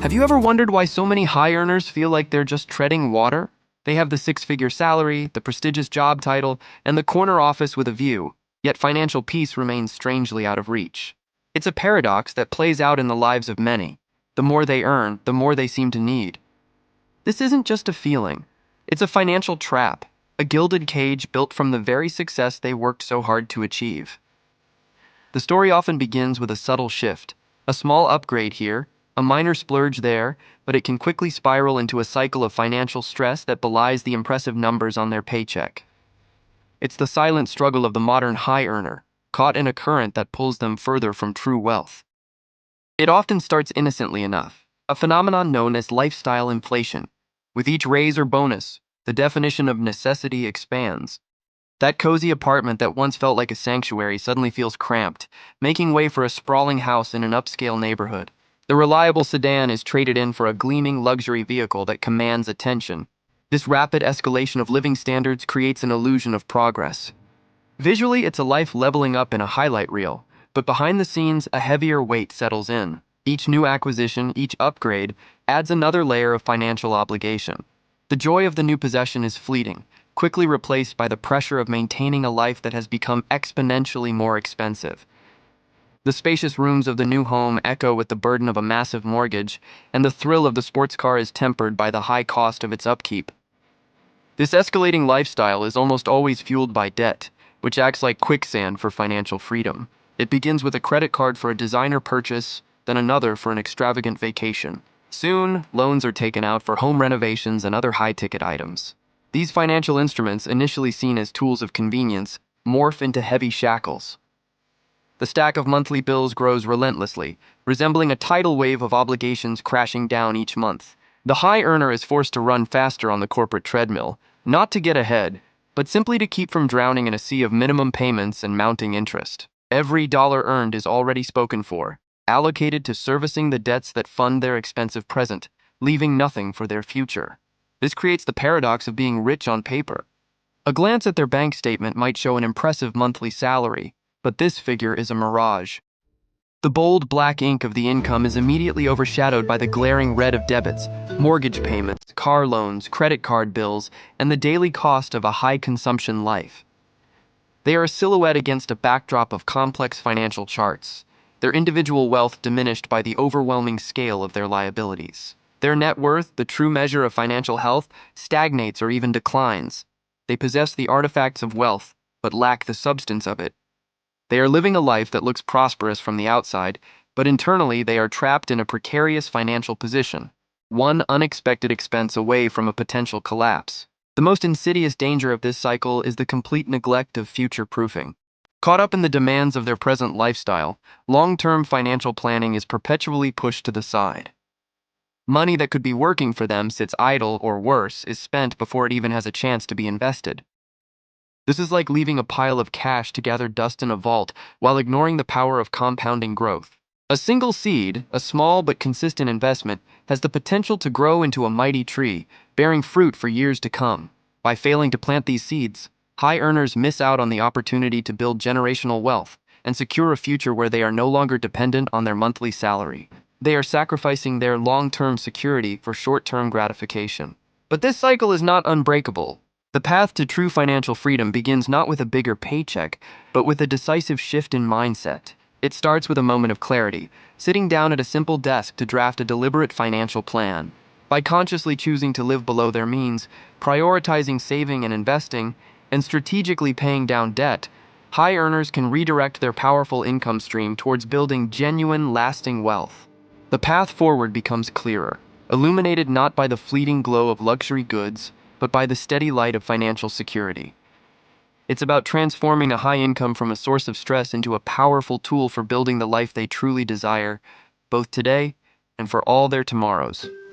Have you ever wondered why so many high earners feel like they're just treading water? They have the six-figure salary, the prestigious job title, and the corner office with a view, yet financial peace remains strangely out of reach. It's a paradox that plays out in the lives of many. The more they earn, the more they seem to need. This isn't just a feeling. It's a financial trap, a gilded cage built from the very success they worked so hard to achieve. The story often begins with a subtle shift, a small upgrade here, a minor splurge there, but it can quickly spiral into a cycle of financial stress that belies the impressive numbers on their paycheck. It's the silent struggle of the modern high earner, caught in a current that pulls them further from true wealth. It often starts innocently enough, a phenomenon known as lifestyle inflation. With each raise or bonus, the definition of necessity expands. That cozy apartment that once felt like a sanctuary suddenly feels cramped, making way for a sprawling house in an upscale neighborhood. The reliable sedan is traded in for a gleaming luxury vehicle that commands attention. This rapid escalation of living standards creates an illusion of progress. Visually, it's a life leveling up in a highlight reel, but behind the scenes, a heavier weight settles in. Each new acquisition, each upgrade, adds another layer of financial obligation. The joy of the new possession is fleeting, quickly replaced by the pressure of maintaining a life that has become exponentially more expensive. The spacious rooms of the new home echo with the burden of a massive mortgage, and the thrill of the sports car is tempered by the high cost of its upkeep. This escalating lifestyle is almost always fueled by debt, which acts like quicksand for financial freedom. It begins with a credit card for a designer purchase, then another for an extravagant vacation. Soon, loans are taken out for home renovations and other high-ticket items. These financial instruments, initially seen as tools of convenience, morph into heavy shackles. The stack of monthly bills grows relentlessly, resembling a tidal wave of obligations crashing down each month. The high earner is forced to run faster on the corporate treadmill, not to get ahead, but simply to keep from drowning in a sea of minimum payments and mounting interest. Every dollar earned is already spoken for, allocated to servicing the debts that fund their expensive present, leaving nothing for their future. This creates the paradox of being rich on paper. A glance at their bank statement might show an impressive monthly salary, but this figure is a mirage. The bold black ink of the income is immediately overshadowed by the glaring red of debits, mortgage payments, car loans, credit card bills, and the daily cost of a high-consumption life. They are a silhouette against a backdrop of complex financial charts, their individual wealth diminished by the overwhelming scale of their liabilities. Their net worth, the true measure of financial health, stagnates or even declines. They possess the artifacts of wealth, but lack the substance of it. They are living a life that looks prosperous from the outside, but internally they are trapped in a precarious financial position, one unexpected expense away from a potential collapse. The most insidious danger of this cycle is the complete neglect of future proofing. Caught up in the demands of their present lifestyle, long-term financial planning is perpetually pushed to the side. Money that could be working for them sits idle or worse, is spent before it even has a chance to be invested. This is like leaving a pile of cash to gather dust in a vault while ignoring the power of compounding growth. A single seed, a small but consistent investment, has the potential to grow into a mighty tree, bearing fruit for years to come. By failing to plant these seeds, high earners miss out on the opportunity to build generational wealth and secure a future where they are no longer dependent on their monthly salary. They are sacrificing their long-term security for short-term gratification. But this cycle is not unbreakable. The path to true financial freedom begins not with a bigger paycheck, but with a decisive shift in mindset. It starts with a moment of clarity, sitting down at a simple desk to draft a deliberate financial plan. By consciously choosing to live below their means, prioritizing saving and investing, and strategically paying down debt, high earners can redirect their powerful income stream towards building genuine, lasting wealth. The path forward becomes clearer, illuminated not by the fleeting glow of luxury goods, but by the steady light of financial security. It's about transforming a high income from a source of stress into a powerful tool for building the life they truly desire, both today and for all their tomorrows.